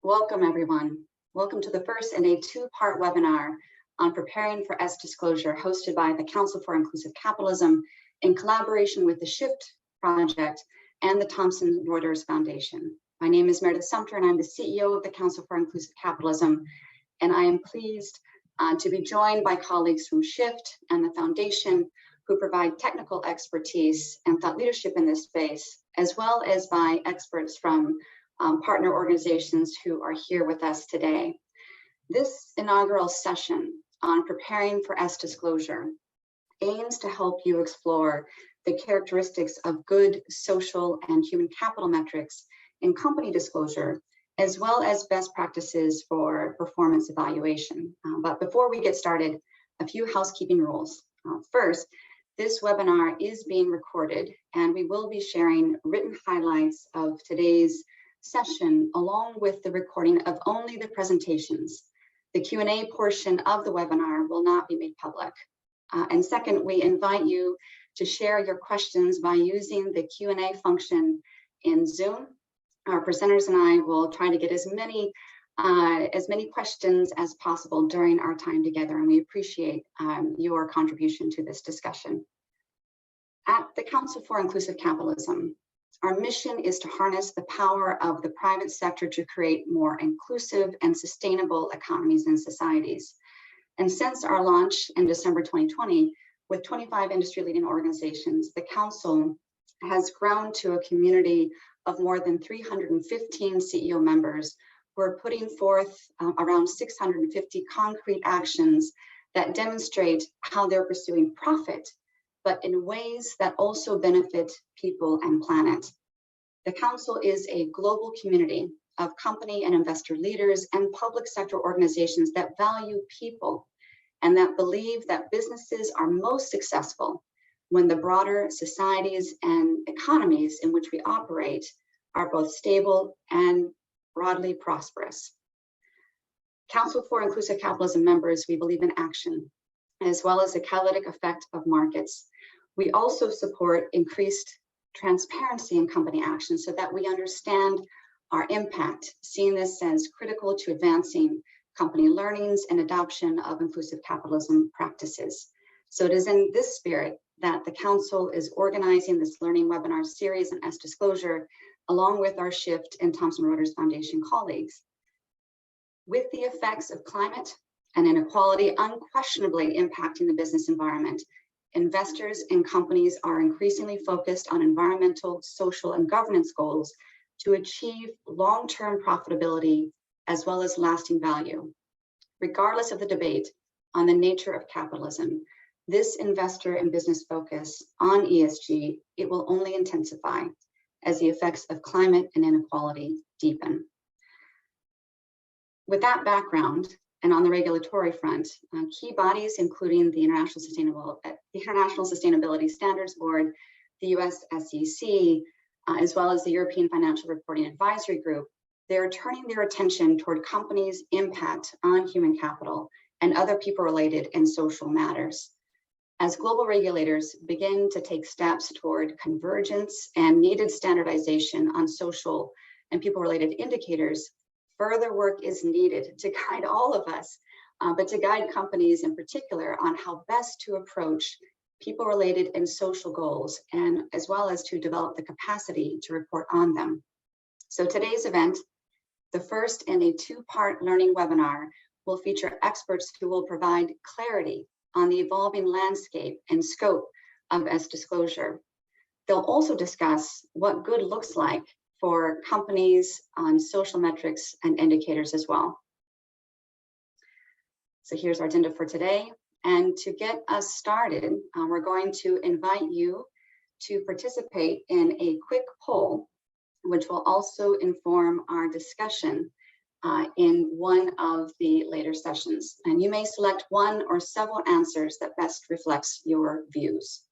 Welcome, everyone. Welcome to the first in a two-part webinar on preparing for S-Disclosure hosted by the Council for Inclusive Capitalism in collaboration with the SHIFT Project and the Thomson Reuters Foundation. My name is Meredith Sumter and I'm the CEO of the Council for Inclusive Capitalism, and I am pleased to be joined by colleagues from SHIFT and the Foundation who provide technical expertise and thought leadership in this space, as well as by experts from partner organizations who are here with us today. This inaugural session on preparing for S-Disclosure aims to help you explore the characteristics of good social and human capital metrics in company disclosure, as well as best practices for performance evaluation. But before we get started, a few housekeeping rules. First, this webinar is being recorded and we will be sharing written highlights of today's session along with the recording of only the presentations. The Q&A portion of the webinar will not be made public. And second, we invite you to share your questions by using the Q&A function in Zoom. Our presenters and I will try to get as many questions as possible during our time together, and we appreciate your contribution to this discussion. At the Council for Inclusive Capitalism, our mission is to harness the power of the private sector to create more inclusive and sustainable economies and societies. And since our launch in December 2020, with 25 industry-leading organizations, the Council has grown to a community of more than 315 CEO members who are putting forth around 650 concrete actions that demonstrate how they're pursuing profit, but in ways that also benefit people and planet. The Council is a global community of company and investor leaders and public sector organizations that value people and that believe that businesses are most successful when the broader societies and economies in which we operate are both stable and broadly prosperous. Council for Inclusive Capitalism members, we believe in action, as well as the catalytic effect of markets. We also support increased transparency in company action so that we understand our impact, seeing this as critical to advancing company learnings and adoption of inclusive capitalism practices. So it is in this spirit that the Council is organizing this learning webinar series on S-Disclosure, along with our SHIFT and Thomson Reuters Foundation colleagues. With the effects of climate and inequality unquestionably impacting the business environment, investors and companies are increasingly focused on environmental, social, and governance goals to achieve long-term profitability as well as lasting value. Regardless of the debate on the nature of capitalism, this investor and business focus on ESG, it will only intensify as the effects of climate and inequality deepen. With that background, and on the regulatory front, key bodies, including the International Sustainability Standards Board, the US SEC, as well as the European Financial Reporting Advisory Group, they're turning their attention toward companies' impact on human capital and other people-related and social matters. As global regulators begin to take steps toward convergence and needed standardization on social and people-related indicators, further work is needed to guide all of us, but to guide companies in particular on how best to approach people-related and social goals, and as well as to develop the capacity to report on them. So today's event, the first in a two-part learning webinar, will feature experts who will provide clarity on the evolving landscape and scope of S-Disclosure. They'll also discuss what good looks like for companies on social metrics and indicators as well. So here's our agenda for today. And to get us started, we're going to invite you to participate in a quick poll, which will also inform our discussion in one of the later sessions. And you may select one or several answers that best reflects your views.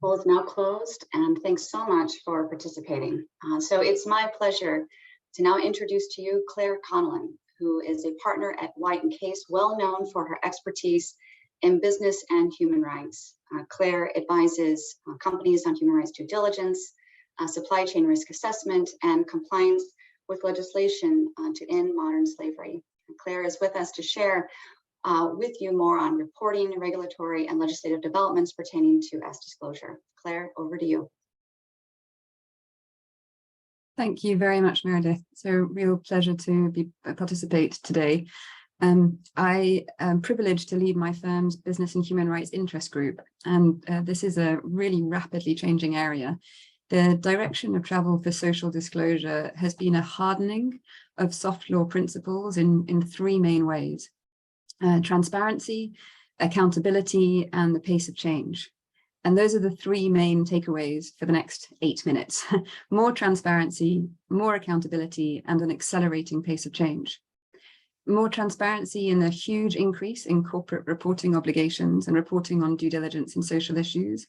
Poll is now closed, and thanks so much for participating. So it's my pleasure to now introduce to you Claire Connellan, who is a partner at White & Case, well known for her expertise in business and human rights. Claire advises companies on human rights due diligence, supply chain risk assessment, and compliance with legislation to end modern slavery. Claire is with us to share with you more on reporting, regulatory, and legislative developments pertaining to disclosure. Claire, over to you. Thank you very much, Meredith. It's a real pleasure to participate today. I am privileged to lead my firm's Business and Human Rights Interest Group, and this is a really rapidly changing area. The direction of travel for social disclosure has been a hardening of soft law principles in three main ways: transparency, accountability, and the pace of change. And those are the three main takeaways for the next 8 minutes. More transparency, more accountability, and an accelerating pace of change. More transparency in the huge increase in corporate reporting obligations and reporting on due diligence in social issues.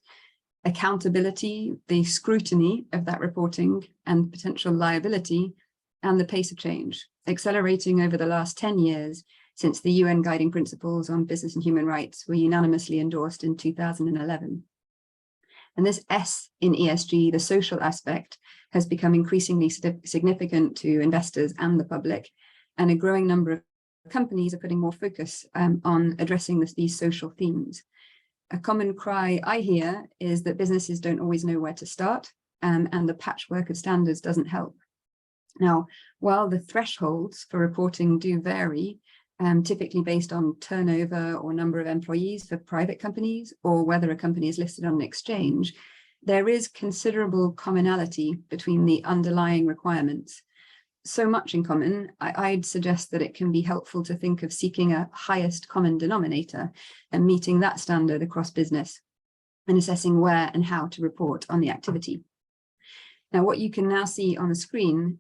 Accountability, the scrutiny of that reporting and potential liability, and the pace of change, accelerating over the last 10 years since the UN Guiding Principles on Business and Human Rights were unanimously endorsed in 2011. And this S in ESG, the social aspect, has become increasingly significant to investors and the public, and a growing number of companies are putting more focus on addressing these social themes. A common cry I hear is that businesses don't always know where to start, and the patchwork of standards doesn't help. Now, while the thresholds for reporting do vary, typically based on turnover or number of employees for private companies, or whether a company is listed on an exchange, there is considerable commonality between the underlying requirements. So much in common, I'd suggest that it can be helpful to think of seeking a highest common denominator and meeting that standard across business and assessing where and how to report on the activity. Now, what you can now see on the screen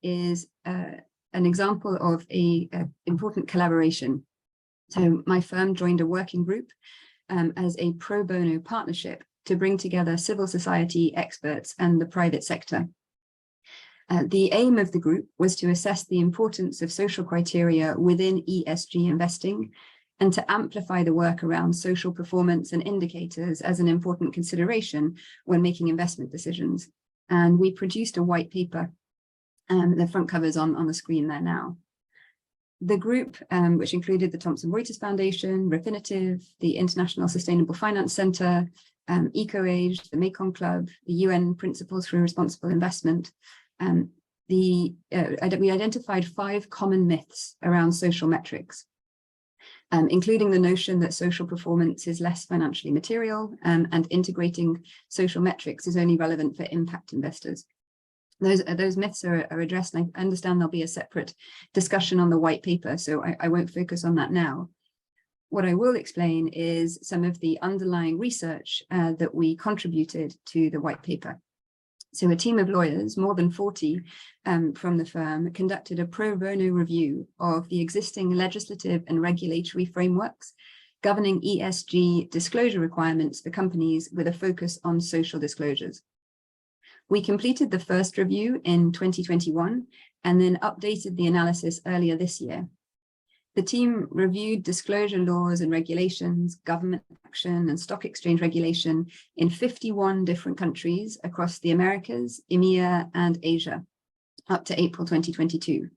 is an example of an important collaboration. So my firm joined a working group as a pro bono partnership to bring together civil society experts and the private sector. The aim of the group was to assess the importance of social criteria within ESG investing and to amplify the work around social performance and indicators as an important consideration when making investment decisions. And we produced a white paper. The front cover's on the screen there now. The group, which included the Thomson Reuters Foundation, Refinitiv, the International Sustainable Finance Center, EcoAge, the Mekong Club, the UN Principles for Responsible Investment, we identified 5 common myths around social metrics, including the notion that social performance is less financially material, and integrating social metrics is only relevant for impact investors. Those myths are addressed, and I understand there'll be a separate discussion on the white paper, so I won't focus on that now. What I will explain is some of the underlying research that we contributed to the white paper. So a team of lawyers, more than 40 from the firm, conducted a pro bono review of the existing legislative and regulatory frameworks governing ESG disclosure requirements for companies with a focus on social disclosures. We completed the first review in 2021 and then updated the analysis earlier this year. The team reviewed disclosure laws and regulations, government action, and stock exchange regulation in 51 different countries across the Americas, EMEA, and Asia, up to April 2022.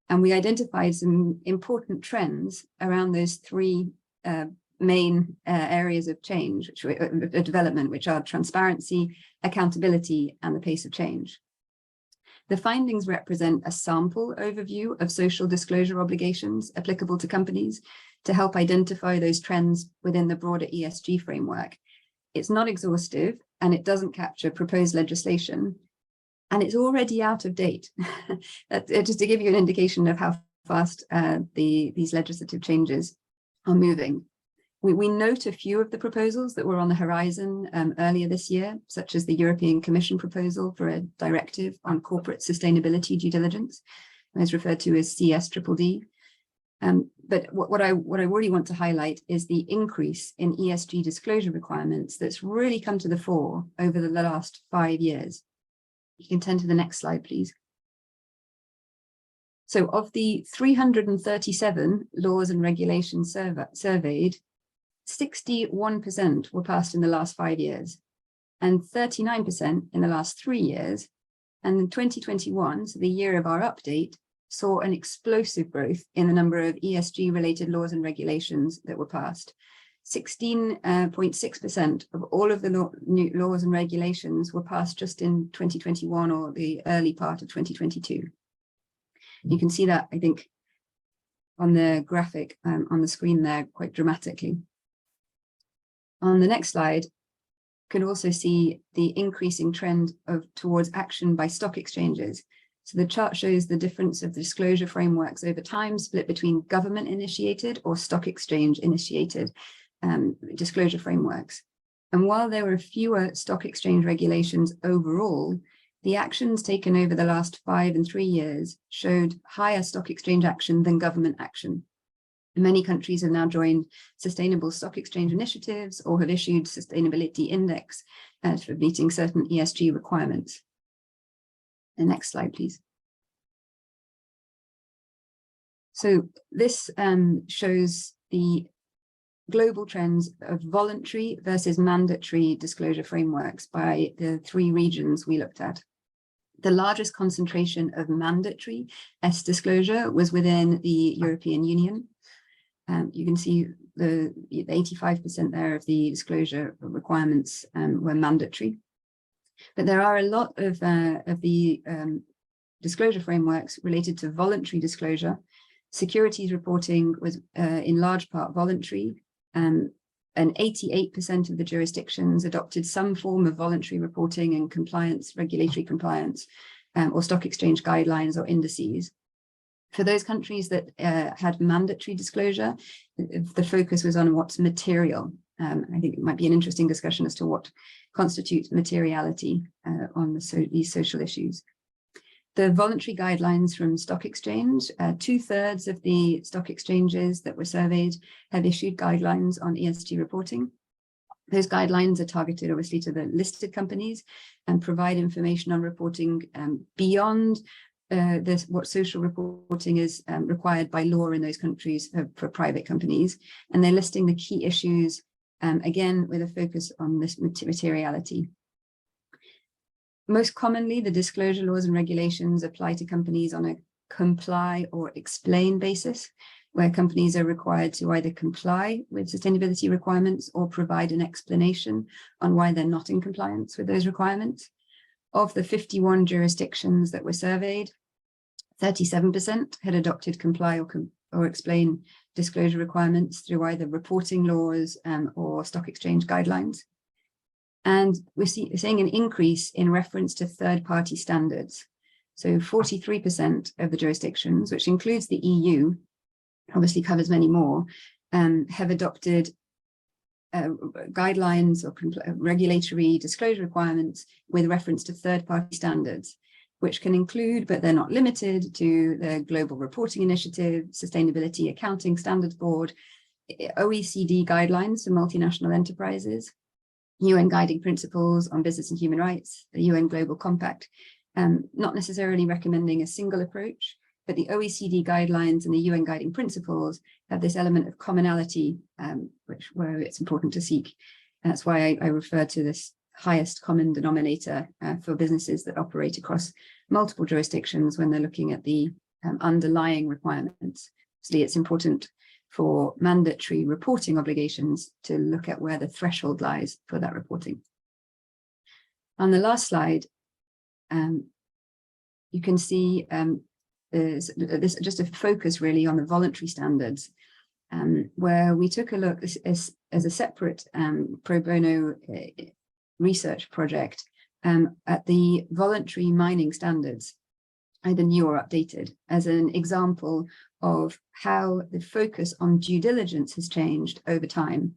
And we identified some important trends around those 3 main areas of change, development, which are transparency, accountability, and the pace of change. The findings represent a sample overview of social disclosure obligations applicable to companies to help identify those trends within the broader ESG framework. It's not exhaustive, and it doesn't capture proposed legislation, and it's already out of date. Just to give you an indication of how fast these legislative changes are moving. We note a few of the proposals that were on the horizon earlier this year, such as the European Commission proposal for a directive on corporate sustainability due diligence, as referred to as CSDDD. But what I really want to highlight is the increase in ESG disclosure requirements that's really come to the fore over the last 5 years. You can turn to the next slide, please. So of the 337 laws and regulations surveyed, 61% were passed in the last 5 years, and 39% in the last 3 years. And in 2021, so the year of our update, saw an explosive growth in the number of ESG-related laws and regulations that were passed. 16.6% of all of the new laws and regulations were passed just in 2021 or the early part of 2022. You can see that, I think, on the graphic on the screen there quite dramatically. On the next slide, you can also see the increasing trend towards action by stock exchanges. So the chart shows the difference of disclosure frameworks over time, split between government-initiated or stock exchange-initiated disclosure frameworks. And while there were fewer stock exchange regulations overall, the actions taken over the last 5 and 3 years showed higher stock exchange action than government action. Many countries have now joined sustainable stock exchange initiatives or have issued sustainability index for meeting certain ESG requirements. The next slide, please. So this shows the global trends of voluntary versus mandatory disclosure frameworks by the 3 regions we looked at. The largest concentration of mandatory S disclosure was within the European Union. You can see the 85% there of the disclosure requirements were mandatory. But there are a lot of the disclosure frameworks related to voluntary disclosure. Securities reporting was in large part voluntary, and 88% of the jurisdictions adopted some form of voluntary reporting and compliance, regulatory compliance, or stock exchange guidelines or indices. For those countries that had mandatory disclosure, the focus was on what's material. I think it might be an interesting discussion as to what constitutes materiality on these social issues. The voluntary guidelines from stock exchange, 2/3 of the stock exchanges that were surveyed have issued guidelines on ESG reporting. Those guidelines are targeted obviously to the listed companies and provide information on reporting beyond what social reporting is required by law in those countries for private companies. And they're listing the key issues, again, with a focus on this materiality. Most commonly, the disclosure laws and regulations apply to companies on a comply or explain basis, where companies are required to either comply with sustainability requirements or provide an explanation on why they're not in compliance with those requirements. Of the 51 jurisdictions that were surveyed, 37% had adopted comply or explain disclosure requirements through either reporting laws or stock exchange guidelines. And we're seeing an increase in reference to third-party standards. So 43% of the jurisdictions, which includes the EU, obviously covers many more, have adopted guidelines or regulatory disclosure requirements with reference to third-party standards, which can include, but they're not limited to, the Global Reporting Initiative, Sustainability Accounting Standards Board, OECD guidelines for multinational enterprises, UN Guiding Principles on Business and Human Rights, the UN Global Compact, not necessarily recommending a single approach, but the OECD guidelines and the UN Guiding Principles have this element of commonality, where it's important to seek. And that's why I refer to this highest common denominator for businesses that operate across multiple jurisdictions when they're looking at the underlying requirements. So it's important for mandatory reporting obligations to look at where the threshold lies for that reporting. On the last slide, you can see this just a focus really on the voluntary standards, where we took a look as a separate pro bono research project at the voluntary mining standards, either new or updated, as an example of how the focus on due diligence has changed over time.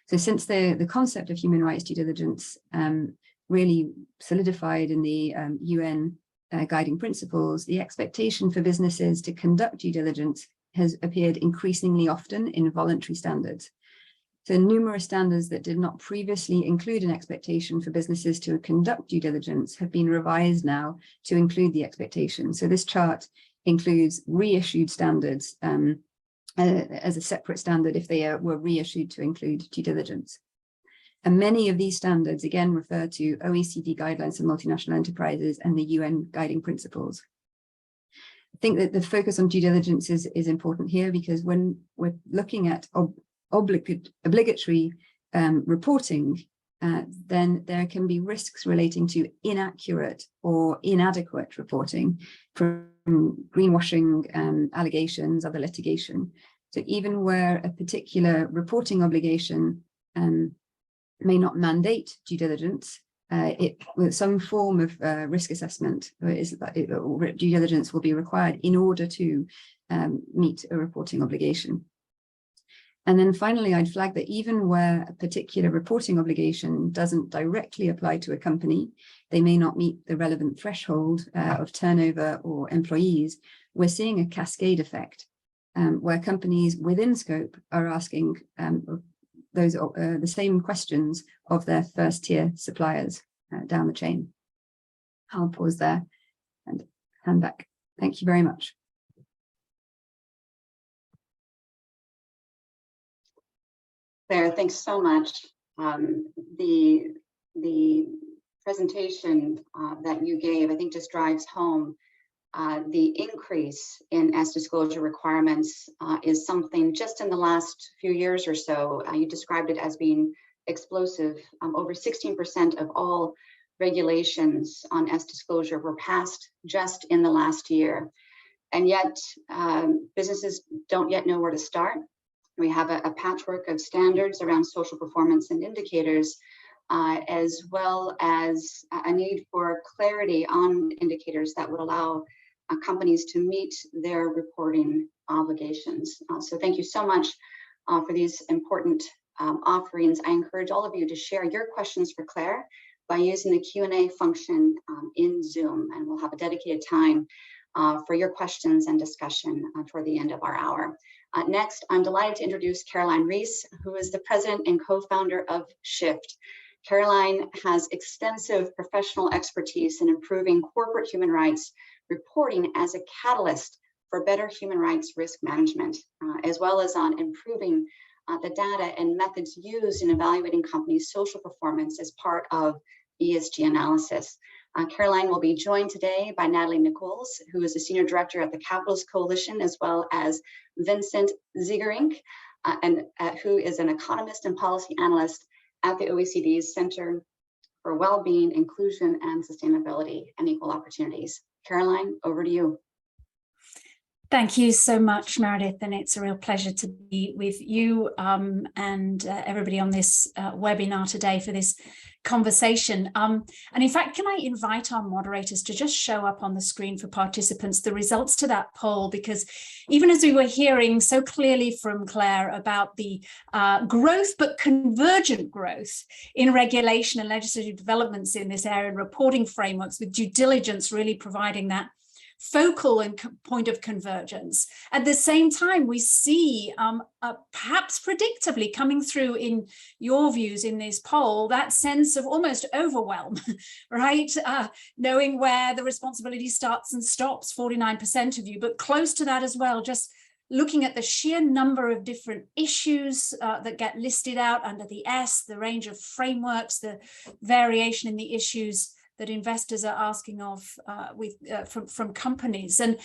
So since the concept of human rights due diligence really solidified in the UN Guiding Principles, the expectation for businesses to conduct due diligence has appeared increasingly often in voluntary standards. So numerous standards that did not previously include an expectation for businesses to conduct due diligence have been revised now to include the expectation. So this chart includes reissued standards as a separate standard if they were reissued to include due diligence. And many of these standards again refer to OECD guidelines for multinational enterprises and the UN guiding principles. I think that the focus on due diligence is important here, because when we're looking at obligatory reporting, then there can be risks relating to inaccurate or inadequate reporting from greenwashing allegations, other litigation. So even where a particular reporting obligation may not mandate due diligence, with some form of risk assessment due diligence will be required in order to meet a reporting obligation. And then finally, I'd flag that even where a particular reporting obligation doesn't directly apply to a company, they may not meet the relevant threshold of turnover or employees, we're seeing a cascade effect where companies within scope are asking the same questions of their first tier suppliers down the chain. I'll pause there and hand back. Thank you very much. Claire, thanks so much. The presentation that you gave, I think, just drives home the increase in S disclosure requirements is something just in the last few years or so. You described it as being explosive. Over 16% of all regulations on S disclosure were passed just in the last year. And yet businesses don't yet know where to start. We have a patchwork of standards around social performance and indicators, as well as a need for clarity on indicators that would allow companies to meet their reporting obligations. So thank you so much for these important offerings. I encourage all of you to share your questions for Claire by using the Q&A function in Zoom, and we'll have a dedicated time for your questions and discussion toward the end of our hour. Next, I'm delighted to introduce Caroline Reese, who is the president and co-founder of Shift. Caroline has extensive professional expertise in improving corporate human rights reporting as a catalyst for better human rights risk management, as well as on improving the data and methods used in evaluating companies' social performance as part of ESG analysis. Caroline will be joined today by Natalie Nichols, who is the Senior Director at the Capitalist Coalition, as well as Vincent Ziegerink, who is an economist and policy analyst at the OECD's Center for Wellbeing, Inclusion, and Sustainability and Equal Opportunities. Caroline, over to you. Thank you so much, Meredith, and it's a real pleasure to be with you and everybody on this webinar today for this conversation. And in fact, can I invite our moderators to just show up on the screen for participants the results to that poll, because even as we were hearing so clearly from Claire about the growth, but convergent growth in regulation and legislative developments in this area and reporting frameworks, with due diligence really providing that focal and point of convergence. At the same time, we see perhaps predictably coming through in your views in this poll, that sense of almost overwhelm, right? Knowing where the responsibility starts and stops, 49% of you, but close to that as well, just looking at the sheer number of different issues that get listed out under the S, the range of frameworks, the variation in the issues that investors are asking of from companies. And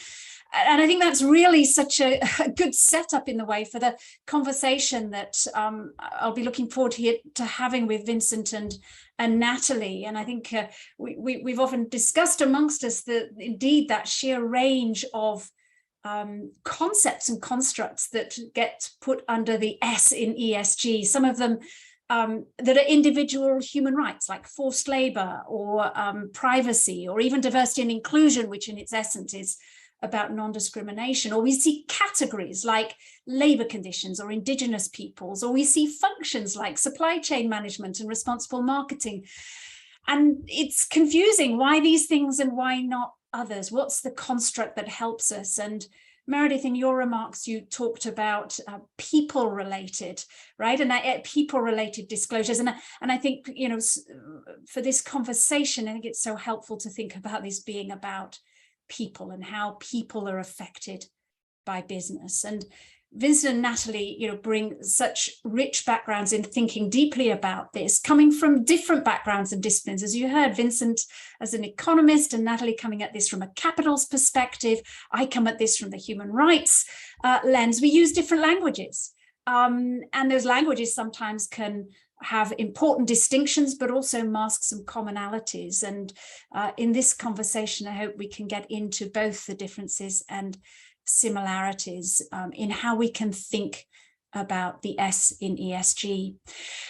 I think that's really such a good setup in the way for the conversation that I'll be looking forward to having with Vincent and Natalie. And I think we've often discussed amongst us that indeed that sheer range of concepts and constructs that get put under the S in ESG, some of them that are individual human rights like forced labor or privacy, or even diversity and inclusion, which in its essence is about non-discrimination. Or we see categories like labor conditions or indigenous peoples, or we see functions like supply chain management and responsible marketing. And it's confusing, why these things and why not others? What's the construct that helps us? And Meredith, in your remarks, you talked about people-related, right? And people-related disclosures. And I think, you know, for this conversation, I think it's so helpful to think about this being about people and how people are affected by business. And Vincent and Natalie, you know, bring such rich backgrounds in thinking deeply about this, coming from different backgrounds and disciplines. As you heard, Vincent as an economist and Natalie coming at this from a capitals perspective. I come at this from the human rights lens. We use different languages. And those languages sometimes can have important distinctions, but also mask some commonalities. And in this conversation, I hope we can get into both the differences and similarities in how we can think about the S in ESG.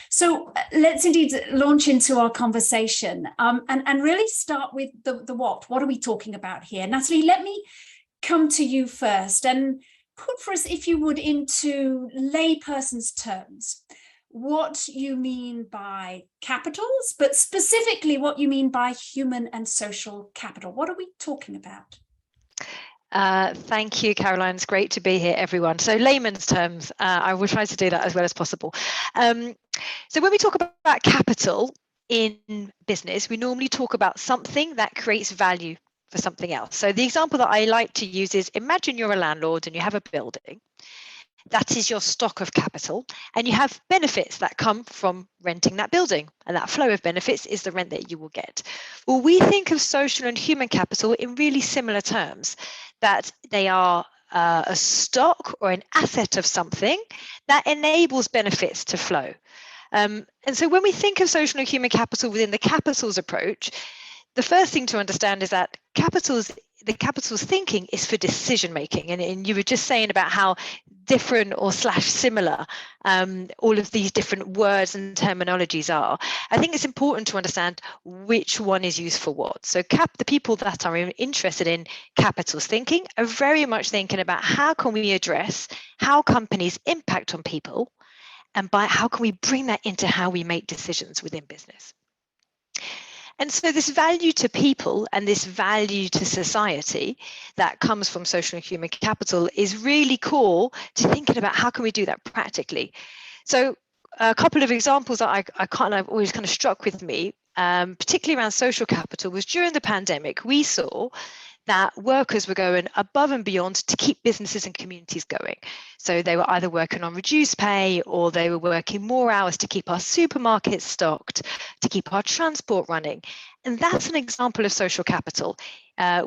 So let's indeed launch into our conversation and really start with the what. What are we talking about here? Natalie, let me come to you first and put for us, if you would, into layperson's terms, what you mean by capitals, but specifically what you mean by human and social capital. What are we talking about? Thank you, Caroline. It's great to be here, everyone. So layman's terms, I will try to do that as well as possible. So when we talk about capital in business, we normally talk about something that creates value for something else. So the example that I like to use is, imagine you're a landlord and you have a building. That is your stock of capital, and you have benefits that come from renting that building, and that flow of benefits is the rent that you will get. Well, we think of social and human capital in really similar terms, that they are a stock or an asset of something that enables benefits to flow. And so when we think of social and human capital within the capitals approach, the first thing to understand is that the capital's thinking is for decision making, and you were just saying about how different or similar all of these different words and terminologies are. I think it's important to understand which one is used for what. So the people that are interested in capital's thinking are very much thinking about how can we address how companies impact on people, and by how can we bring that into how we make decisions within business. And so this value to people and this value to society that comes from social and human capital is really core to thinking about how can we do that practically. So a couple of examples that I've always kind of struck with me, particularly around social capital, was during the pandemic, we saw that workers were going above and beyond to keep businesses and communities going. So they were either working on reduced pay, or they were working more hours to keep our supermarkets stocked, to keep our transport running. And that's an example of social capital.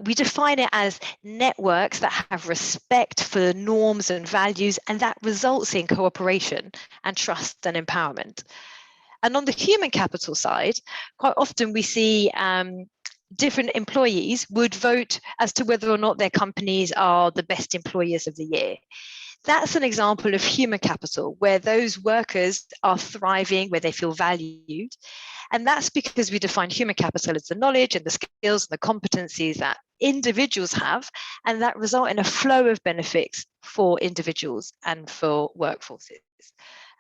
We define it as networks that have respect for norms and values, and that results in cooperation and trust and empowerment. And on the human capital side, quite often we see different employees would vote as to whether or not their companies are the best employers of the year. That's an example of human capital, where those workers are thriving, where they feel valued. And that's because we define human capital as the knowledge and the skills and the competencies that individuals have, and that result in a flow of benefits for individuals and for workforces.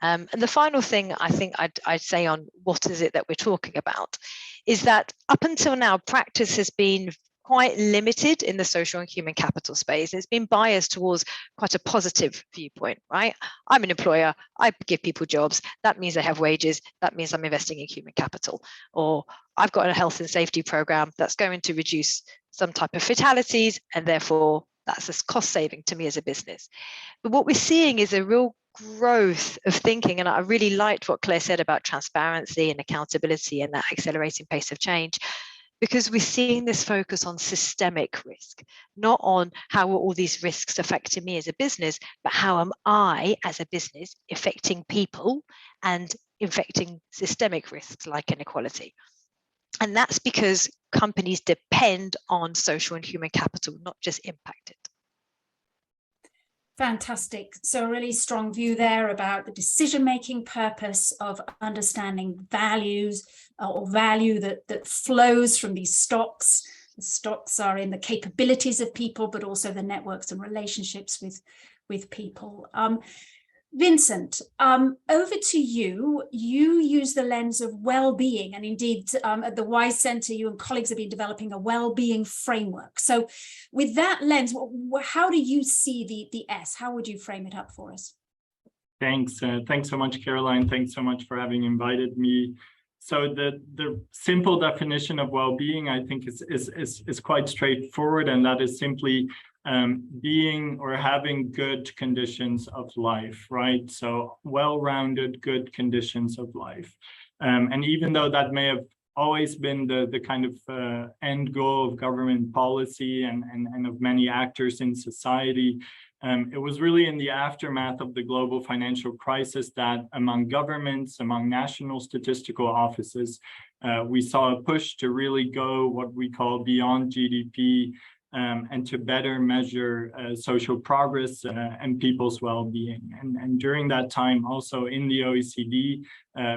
And the final thing I think I'd say on what is it that we're talking about is that up until now, practice has been quite limited in the social and human capital space. It's been biased towards quite a positive viewpoint, right? I'm an employer, I give people jobs, that means they have wages, that means I'm investing in human capital. Or I've got a health and safety program that's going to reduce some type of fatalities, and therefore that's a cost saving to me as a business. But what we're seeing is a real growth of thinking, and I really liked what Claire said about transparency and accountability and that accelerating pace of change, because we're seeing this focus on systemic risk, not on how are all these risks affecting me as a business, but how am I as a business affecting people and affecting systemic risks like inequality. And that's because companies depend on social and human capital, not just impact it. Fantastic. So a really strong view there about the decision-making purpose of understanding values or value that flows from these stocks. The stocks are in the capabilities of people, but also the networks and relationships with people. Vincent, over to you. You use the lens of well-being, and indeed at the WISE Centre, you and colleagues have been developing a well-being framework. So with that lens, how do you see the S? How would you frame it up for us? Thanks. Thanks so much, Caroline. Thanks so much for having invited me. So the simple definition of well-being, I think, is quite straightforward, and that is simply being or having good conditions of life, right? So well-rounded, good conditions of life. And even though that may have always been the kind of end goal of government policy and of many actors in society, it was really in the aftermath of the global financial crisis that among governments, among national statistical offices, we saw a push to really go what we call beyond GDP and to better measure social progress and people's well-being. And during that time, also in the OECD,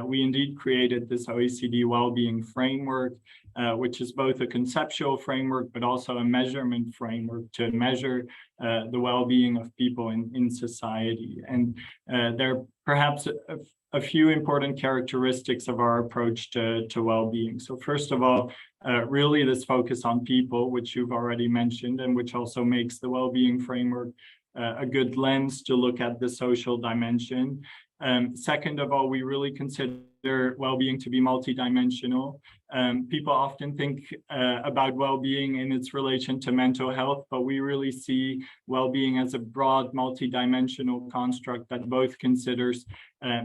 we indeed created this OECD well-being framework, which is both a conceptual framework, but also a measurement framework to measure the well-being of people in society. And there are perhaps a few important characteristics of our approach to well-being. So first of all, really this focus on people, which you've already mentioned, and which also makes the well-being framework a good lens to look at the social dimension. Second of all, we really consider well-being to be multidimensional. People often think about well-being in its relation to mental health, but we really see well-being as a broad multidimensional construct that both considers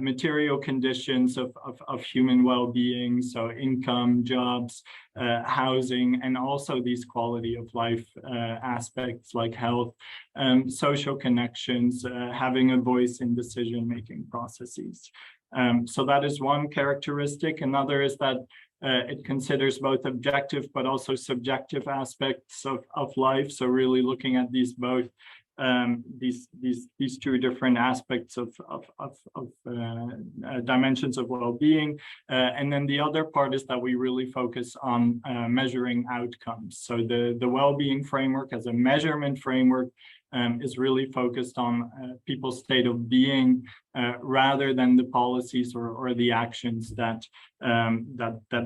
material conditions of human well-being, so income, jobs, housing, and also these quality of life aspects like health, social connections, having a voice in decision-making processes. So that is one characteristic. Another is that it considers both objective but also subjective aspects of life. So really looking at these both these two different aspects of dimensions of well-being. And then the other part is that we really focus on measuring outcomes. So the well-being framework as a measurement framework is really focused on people's state of being rather than the policies or the actions that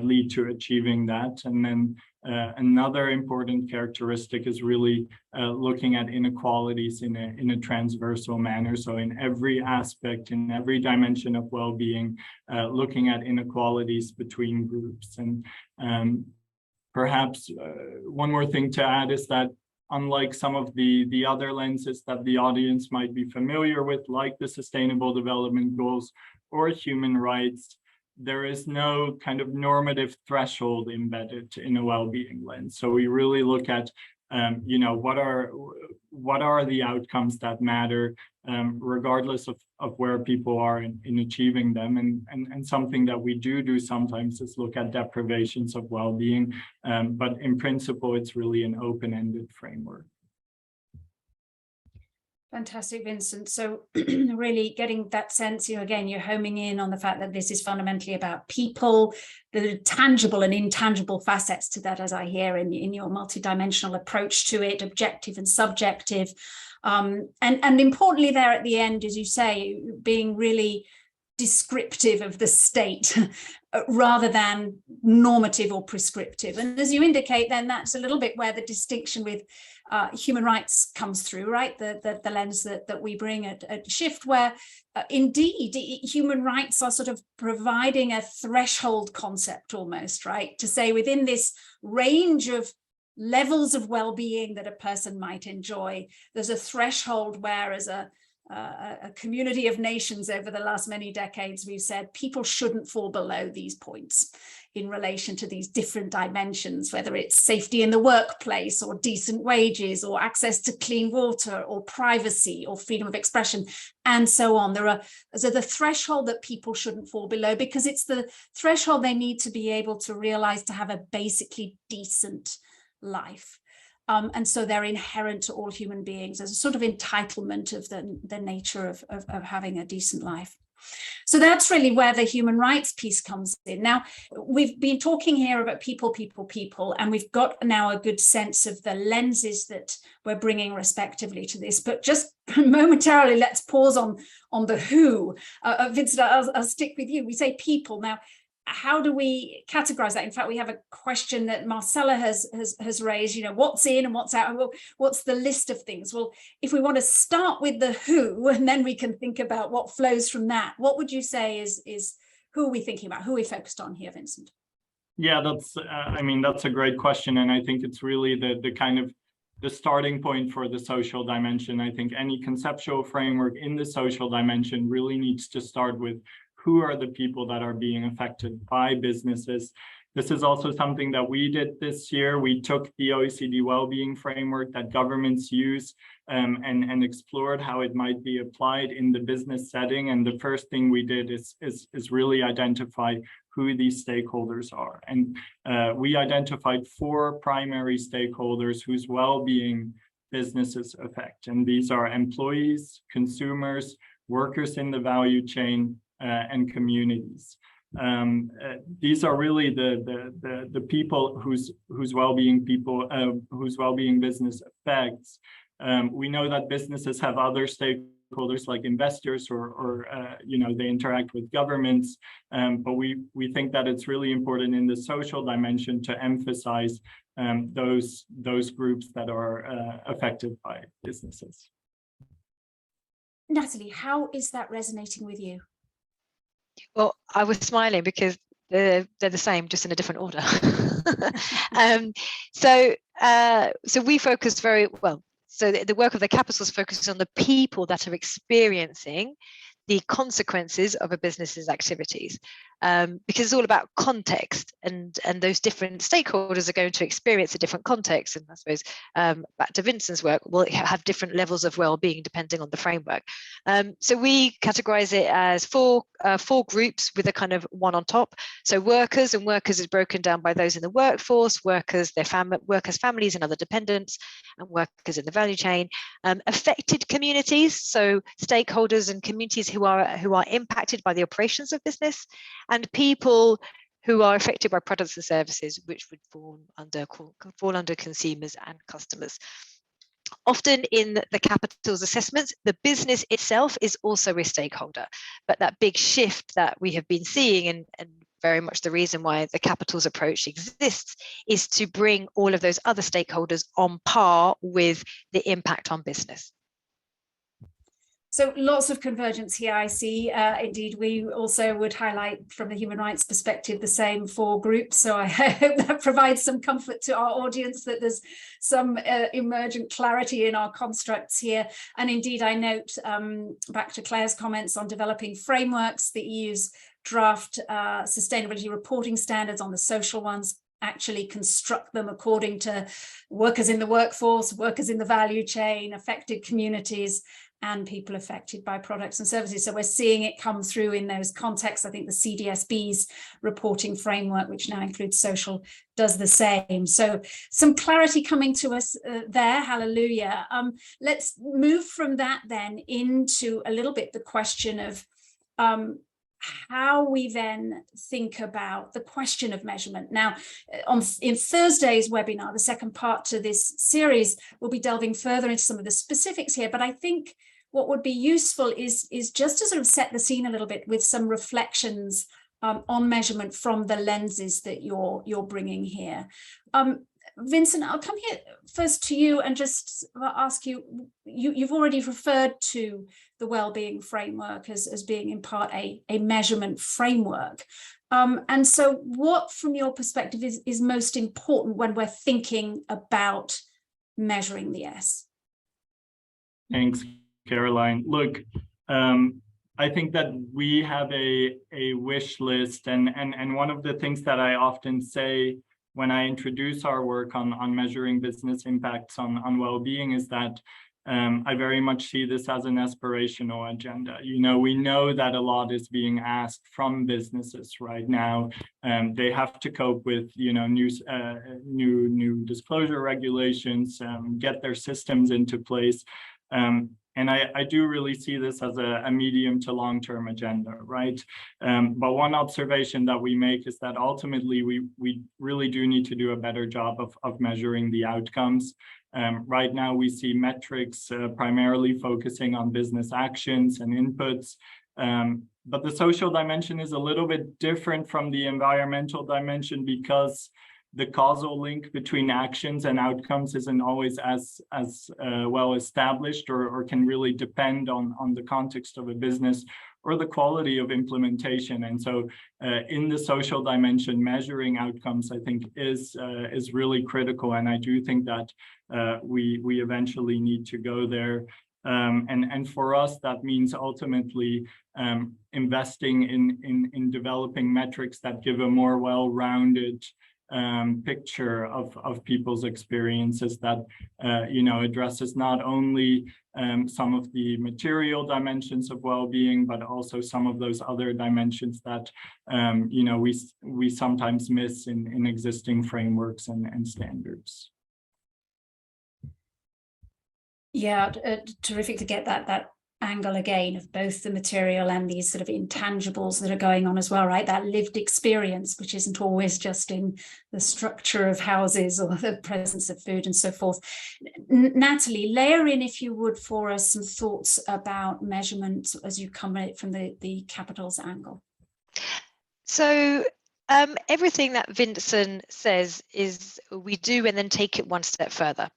lead to achieving that. And then another important characteristic is really looking at inequalities in a transversal manner. So in every aspect, in every dimension of well-being, looking at inequalities between groups. And perhaps one more thing to add is that unlike some of the other lenses that the audience might be familiar with, like the Sustainable Development Goals or human rights, there is no kind of normative threshold embedded in a well-being lens. So we really look at, what are the outcomes that matter, regardless of where people are in achieving them. And something that we do sometimes is look at deprivations of well-being, but in principle, it's really an open-ended framework. Fantastic, Vincent. So really getting that sense, again, you're homing in on the fact that this is fundamentally about people, the tangible and intangible facets to that, as I hear in your multidimensional approach to it, objective and subjective. And importantly there at the end, as you say, being really descriptive of the state rather than normative or prescriptive. And as you indicate, then that's a little bit where the distinction with human rights comes through, right? The lens that we bring at Shift, where indeed human rights are sort of providing a threshold concept almost, right? To say within this range of levels of well-being that a person might enjoy, there's a threshold where as a community of nations over the last many decades, we've said people shouldn't fall below these points in relation to these different dimensions, whether it's safety in the workplace or decent wages or access to clean water or privacy or freedom of expression and so on. There's the threshold that people shouldn't fall below because it's the threshold they need to be able to realize to have a basically decent life. And so they're inherent to all human beings as a sort of entitlement of the nature of having a decent life. So that's really where the human rights piece comes in. Now, we've been talking here about people, and we've got now a good sense of the lenses that we're bringing respectively to this. But just momentarily, let's pause on the who. Vincent, I'll stick with you. We say people. Now, how do we categorize that? In fact, we have a question that Marcella has raised, you know, what's in and what's out, what's the list of things? Well, if we want to start with the who, and then we can think about what flows from that, what would you say is who are we thinking about? Who are we focused on here, Vincent? Yeah, that's, I mean, that's a great question. And I think it's really the kind of the starting point for the social dimension. I think any conceptual framework in the social dimension really needs to start with who are the people that are being affected by businesses. This is also something that we did this year. We took the OECD well-being framework that governments use and explored how it might be applied in the business setting. And the first thing we did is really identify who these stakeholders are. And we identified 4 primary stakeholders whose well-being businesses affect. And these are employees, consumers, workers in the value chain, and communities. These are really the people whose well-being business affects. We know that businesses have other stakeholders like investors or you know, they interact with governments, but we think that it's really important in the social dimension to emphasize those groups that are affected by businesses. Natalie, how is that resonating with you? Well, I was smiling because they're the same, just in a different order. So we focused very well. So the work of the capitals focuses on the people that are experiencing the consequences of a business's activities, because it's all about context, and those different stakeholders are going to experience a different context. And I suppose back to Vincent's work, will have different levels of well-being depending on the framework. So we categorize it as four groups with a kind of one on top. So workers is broken down by those in the workforce, workers, workers' families and other dependents, and workers in the value chain. Affected communities, so stakeholders and communities who are impacted by the operations of business, and people who are affected by products and services, which would fall under consumers and customers. Often in the capitals assessments, the business itself is also a stakeholder, but that big shift that we have been seeing, and very much the reason why the capitals approach exists, is to bring all of those other stakeholders on par with the impact on business. So lots of convergence here, I see. Indeed, we also would highlight from the human rights perspective the same 4 groups. So I hope that provides some comfort to our audience that there's some emergent clarity in our constructs here. And indeed, I note back to Claire's comments on developing frameworks, the EU's draft sustainability reporting standards on the social ones actually construct them according to workers in the workforce, workers in the value chain, affected communities, and people affected by products and services. So we're seeing it come through in those contexts. I think the CDSB's reporting framework, which now includes social, does the same. So some clarity coming to us there, hallelujah. Let's move from that then into a little bit the question of how we then think about the question of measurement. Now, in Thursday's webinar, the second part to this series, we'll be delving further into some of the specifics here, but I think what would be useful is just to sort of set the scene a little bit with some reflections on measurement from the lenses that you're bringing here. Vincent, I'll come here first to you and just ask you, you've already referred to the wellbeing framework as being in part a measurement framework. And so what, from your perspective, is most important when we're thinking about measuring the S? Thanks, Caroline. Look, I think that we have a wish list, and one of the things that I often say when I introduce our work on measuring business impacts on well-being is that I very much see this as an aspirational agenda. You know, we know that a lot is being asked from businesses right now. They have to cope with, you know, new disclosure regulations, get their systems into place. And I do really see this as a medium to long-term agenda, right? But one observation that we make is that ultimately we really do need to do a better job of measuring the outcomes. Right now we see metrics primarily focusing on business actions and inputs, but the social dimension is a little bit different from the environmental dimension because the causal link between actions and outcomes isn't always as well established or can really depend on the context of a business or the quality of implementation. And so in the social dimension, measuring outcomes, I think, is really critical. And I do think that we eventually need to go there. And for us, that means ultimately investing in developing metrics that give a more well-rounded picture of people's experiences that addresses not only some of the material dimensions of well-being, but also some of those other dimensions that we sometimes miss in existing frameworks and standards. Yeah, terrific to get that angle again of both the material and these sort of intangibles that are going on as well, right? That lived experience, which isn't always just in the structure of houses or the presence of food and so forth. Natalie, layer in, if you would, for us some thoughts about measurement as you come at it from the capitals angle. So everything that Vincent says is we do and then take it one step further.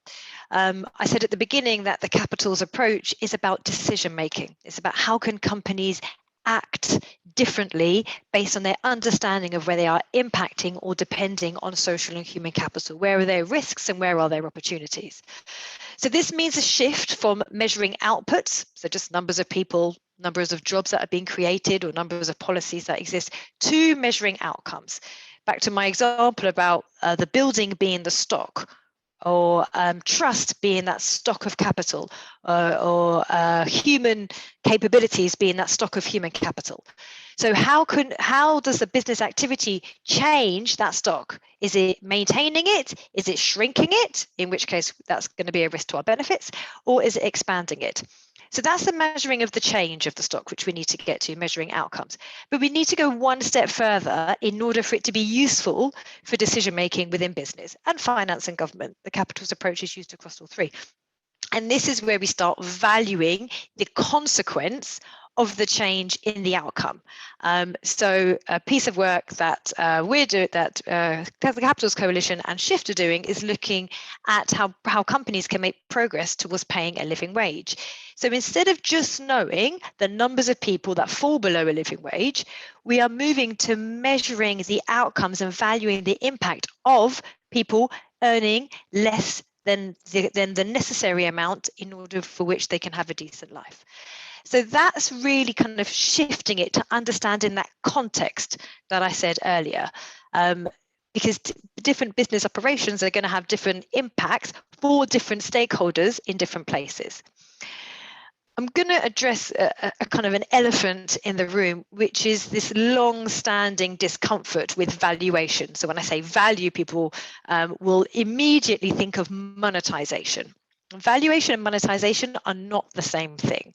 I said at the beginning that the capitals approach is about decision making. It's about how can companies act differently based on their understanding of where they are impacting or depending on social and human capital. Where are their risks and where are their opportunities? So this means a shift from measuring outputs, so just numbers of people, numbers of jobs that are being created or numbers of policies that exist, to measuring outcomes. Back to my example about the building being the stock, or trust being that stock of capital, or human capabilities being that stock of human capital. So how does the business activity change that stock? Is it maintaining it? Is it shrinking it? In which case that's going to be a risk to our benefits, or is it expanding it? So that's the measuring of the change of the stock, which we need to get to, measuring outcomes. But we need to go one step further in order for it to be useful for decision making within business and finance and government. The capitals approach is used across all three. And this is where we start valuing the consequence of the change in the outcome. So a piece of work that we're doing, that the Capitals Coalition and Shift are doing, is looking at how companies can make progress towards paying a living wage. So instead of just knowing the numbers of people that fall below a living wage, we are moving to measuring the outcomes and valuing the impact of people earning less than the necessary amount in order for which they can have a decent life. So that's really kind of shifting it to understanding that context that I said earlier, because different business operations are going to have different impacts for different stakeholders in different places. I'm going to address a kind of an elephant in the room, which is this long-standing discomfort with valuation. So when I say value, people will immediately think of monetization. Valuation and monetization are not the same thing.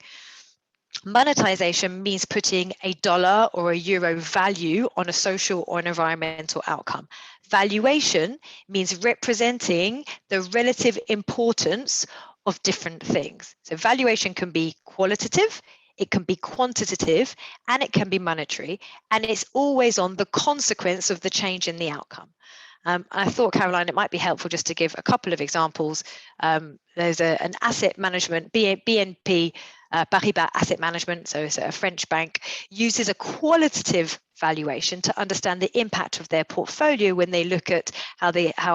Monetization means putting a dollar or a euro value on a social or an environmental outcome. Valuation means representing the relative importance of different things. So valuation can be qualitative, it can be quantitative, and it can be monetary, and it's always on the consequence of the change in the outcome. I thought, Caroline, it might be helpful just to give a couple of examples. There's an asset management, BNP Paribas Asset Management, so it's a French bank, uses a qualitative valuation to understand the impact of their portfolio when they look at how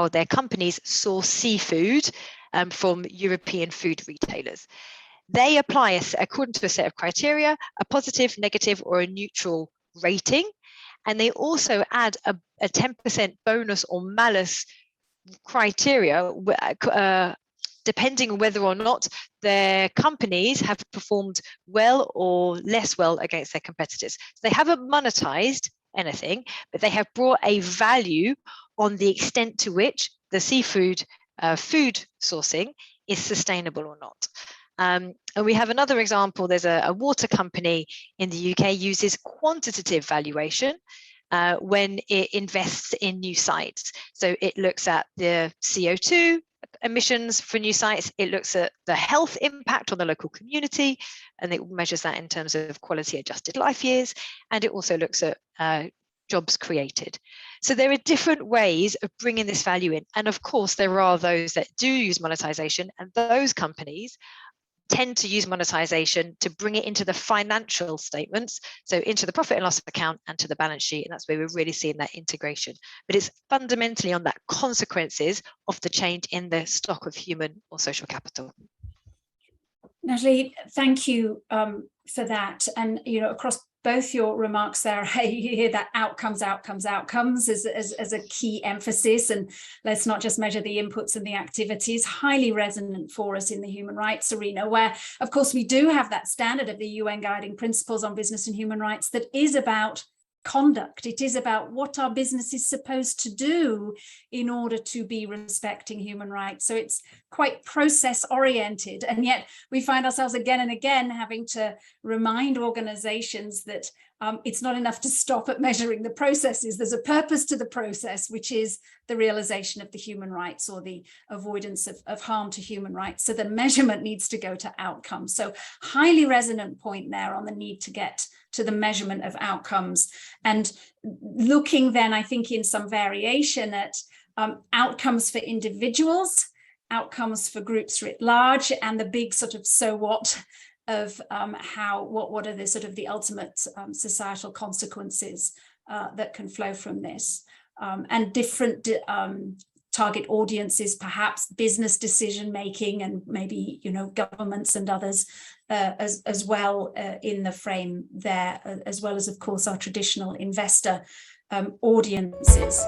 their companies source seafood from European food retailers. They apply, according to a set of criteria, a positive, negative, or a neutral rating. And they also add a 10% bonus or malus criteria, depending on whether or not their companies have performed well or less well against their competitors. So they haven't monetized anything, but they have brought a value on the extent to which the seafood food sourcing is sustainable or not. And we have another example. There's a water company in the UK uses quantitative valuation when it invests in new sites. So it looks at the CO2 emissions for new sites, it looks at the health impact on the local community, and it measures that in terms of quality adjusted life years, and it also looks at jobs created. So there are different ways of bringing this value in, and of course there are those that do use monetization, and those companies tend to use monetization to bring it into the financial statements, so into the profit and loss account and to the balance sheet, and that's where we're really seeing that integration. But it's fundamentally on that consequences of the change in the stock of human or social capital. Natalie, thank you for that. And across both your remarks there, you hear that outcomes as a key emphasis. And let's not just measure the inputs and the activities, highly resonant for us in the human rights arena, where, of course, we do have that standard of the UN Guiding Principles on Business and Human Rights that is about conduct. It is about what our business is supposed to do in order to be respecting human rights. So it's quite process oriented. And yet we find ourselves again and again having to remind organizations that it's not enough to stop at measuring the processes. There's a purpose to the process, which is the realization of the human rights or the avoidance of harm to human rights. So the measurement needs to go to outcomes. So highly resonant point there on the need to get to the measurement of outcomes, and looking then, I think, in some variation at outcomes for individuals, outcomes for groups writ large, and the big sort of so what of what are the sort of the ultimate societal consequences that can flow from this, and different target audiences, perhaps business decision making, and maybe governments and others as well in the frame there, as well as, of course, our traditional investor audiences.